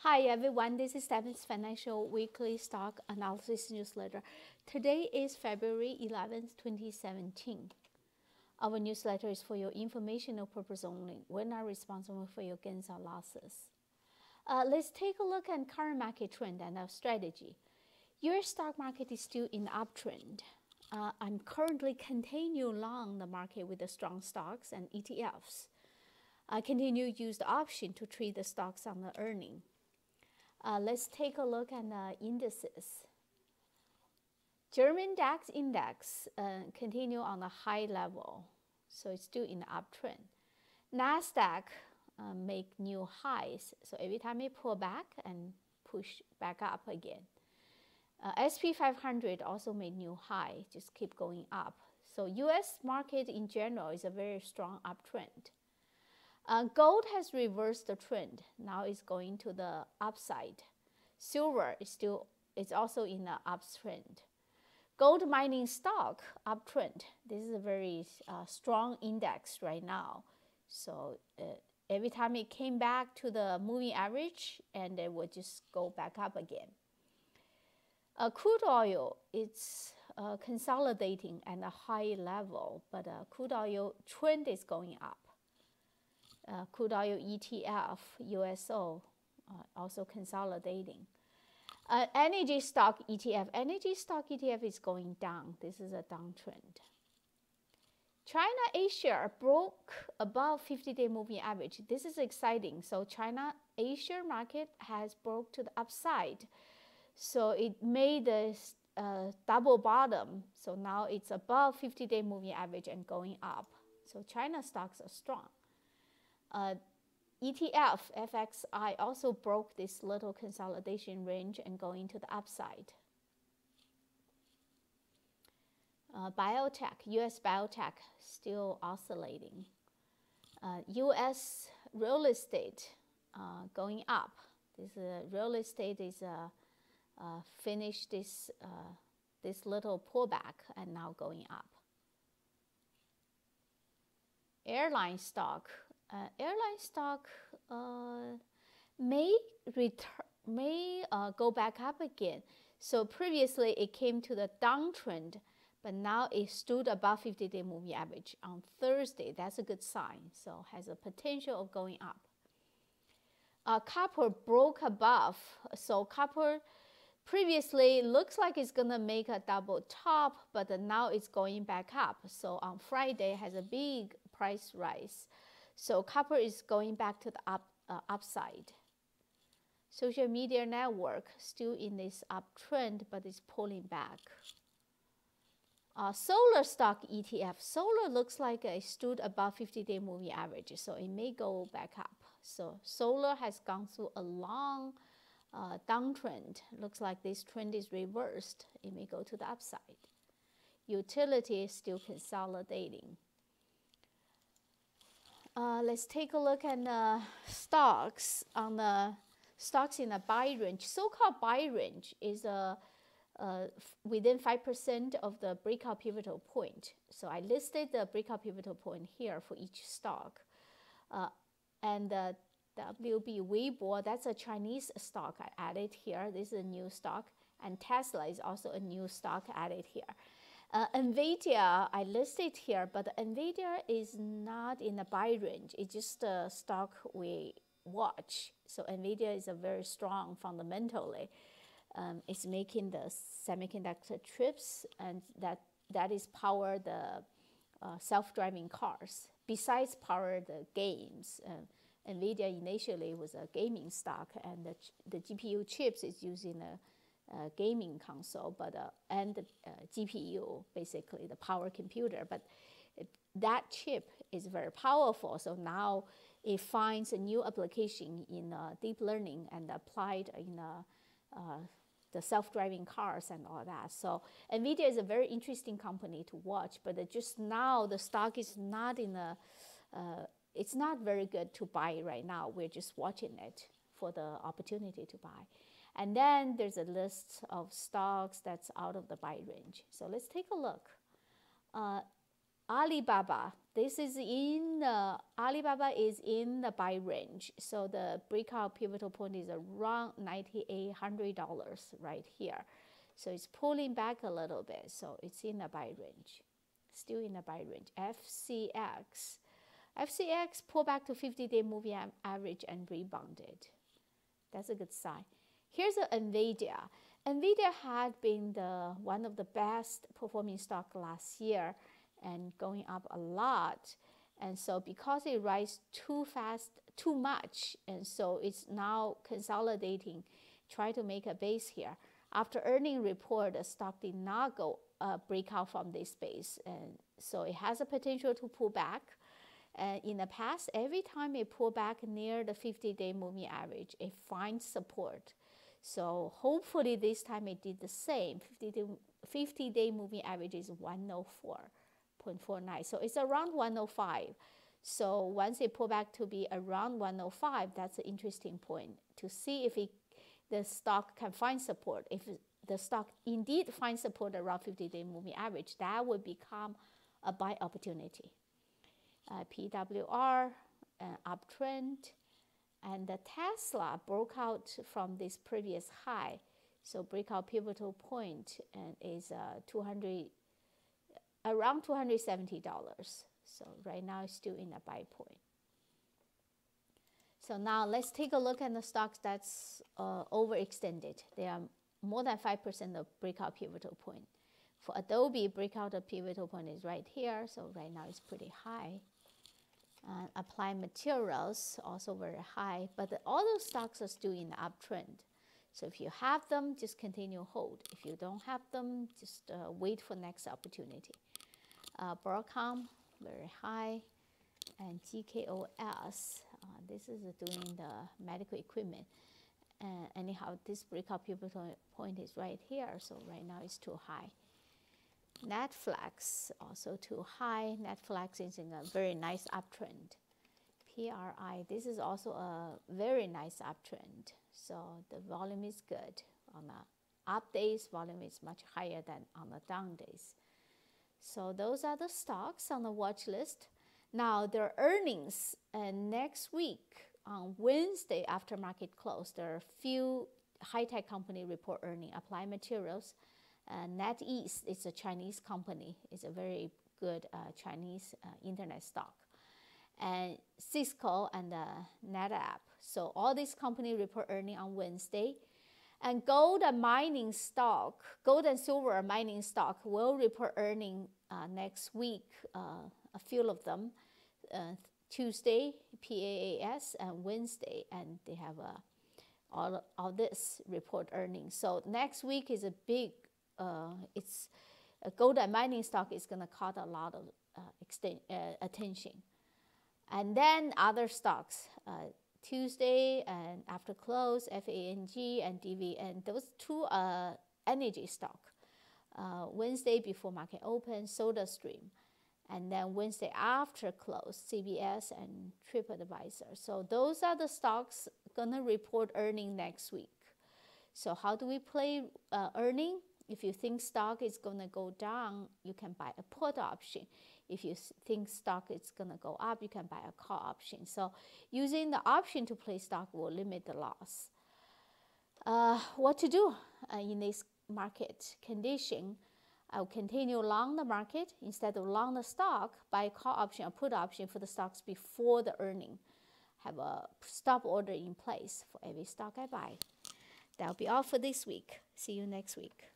Hi everyone, this is Devins Financial Weekly Stock Analysis Newsletter. Today is February 11th, 2017. Our newsletter is for your informational purpose only. We're not responsible for your gains or losses. Let's take a look at current market trend and our strategy. Your stock market is still in uptrend. I'm currently continuing long the market with the strong stocks and ETFs. I continue to use the option to trade the stocks on the earning. Let's take a look at the indices. German DAX index continue on a high level, so it's still in the uptrend. NASDAQ make new highs, so every time it pull back and push back up again. SP 500 also made new high, just keep going up. So US market in general is a very strong uptrend. Gold has reversed the trend. Now it's going to the upside. Silver is also in the uptrend. Gold mining stock uptrend. This is a very strong index right now. So every time it came back to the moving average, and it would just go back up again. Crude oil, it's consolidating at a high level, but crude oil trend is going up. Crude oil ETF, USO, also consolidating. Energy stock ETF is going down. This is a downtrend. China Asia broke above 50-day moving average. This is exciting. So China Asia market has broke to the upside. So it made a double bottom. So now it's above 50-day moving average and going up. So China stocks are strong. ETF, FXI also broke this little consolidation range and going to the upside. Biotech, US biotech still oscillating. US real estate going up. This real estate is finished this little pullback and now going up. Airline stock may go back up again. So previously it came to the downtrend, but now it stood above 50-day moving average on Thursday. That's a good sign. So has a potential of going up. Copper broke above. So copper previously looks like it's gonna make a double top, but now it's going back up. So on Friday has a big price rise. So copper is going back to the upside. Social media network still in this uptrend, but it's pulling back. Solar stock ETF. Solar looks like it stood above 50-day moving average, so it may go back up. So solar has gone through a long downtrend. Looks like this trend is reversed. It may go to the upside. Utility is still consolidating. Let's take a look at the stocks on the stocks in a buy range. So-called buy range is within 5% of the breakout pivotal point. So I listed the breakout pivotal point here for each stock. And the WB Weibo, that's a Chinese stock I added here. This is a new stock. And Tesla is also a new stock added here. NVIDIA, I listed here, but NVIDIA is not in the buy range. It's just a stock we watch. So NVIDIA is a very strong fundamentally. It's making the semiconductor chips, and that is power the self-driving cars. Besides power the games, NVIDIA initially was a gaming stock, and the GPU chips is using a gaming console, but and the GPU, basically the power computer, but that chip is very powerful. So now it finds a new application in deep learning and applied in the self-driving cars and all that. So NVIDIA is a very interesting company to watch, but just now the stock is not in a, it's not very good to buy right now. We're just watching it for the opportunity to buy. And then there's a list of stocks that's out of the buy range. So let's take a look. Alibaba, this is in the, Alibaba is in the buy range. So the breakout pivotal point is around $9,800 right here. So it's pulling back a little bit. So it's in the buy range, still in the buy range. FCX pulled back to 50-day moving average and rebounded. That's a good sign. Here's the NVIDIA. NVIDIA had been one of the best performing stock last year and going up a lot. And so because it rise too fast, too much, and so it's now consolidating, try to make a base here. After earning report, the stock did not go break out from this base, and so it has a potential to pull back. In the past, every time it pulled back near the 50-day moving average, it finds support. So hopefully this time it did the same. 50-day moving average is 104.49. So it's around 105. So once it pull back to be around 105, that's an interesting point to see if the stock can find support. If the stock indeed finds support around 50-day moving average, that would become a buy opportunity. PWR, uptrend, and the Tesla broke out from this previous high. So breakout pivotal point and is around $270. So right now it's still in a buy point. So now let's take a look at the stocks that's overextended. They are more than 5% of breakout pivotal point. For Adobe, breakout of pivotal point is right here. So right now it's pretty high. Applied Materials also very high, but all those stocks are still in the uptrend. So if you have them, just continue hold. If you don't have them, just wait for next opportunity. Broadcom very high, and GKOS. This is doing the medical equipment. Anyhow, this breakout pivotal point is right here. So right now it's too high. Netflix also too high. Netflix is in a very nice uptrend. PRI, this is also a very nice uptrend. So the volume is good. On the up days, volume is much higher than on the down days. So those are the stocks on the watch list. Now their earnings, and next week on Wednesday after market close, there are a few high-tech company report earning. Applied Materials. NetEase is a Chinese company. It's a very good Chinese internet stock. And Cisco and NetApp. So all these companies report earning on Wednesday. And gold and silver mining stock will report earning next week, a few of them. Tuesday, PAAS, and Wednesday. And they have all this report earnings. So next week is a big gold and mining stock is going to caught a lot of attention. And then other stocks, Tuesday and after close, FANG and DVN, those two energy stock. Wednesday before market open, SodaStream. And then Wednesday after close, CBS and TripAdvisor. So those are the stocks going to report earning next week. So how do we play earning? If you think stock is going to go down, you can buy a put option. If you think stock is going to go up, you can buy a call option. So using the option to play stock will limit the loss. What to do in this market condition? I'll continue long the market. Instead of long the stock, buy a call option or put option for the stocks before the earning. Have a stop order in place for every stock I buy. That'll be all for this week. See you next week.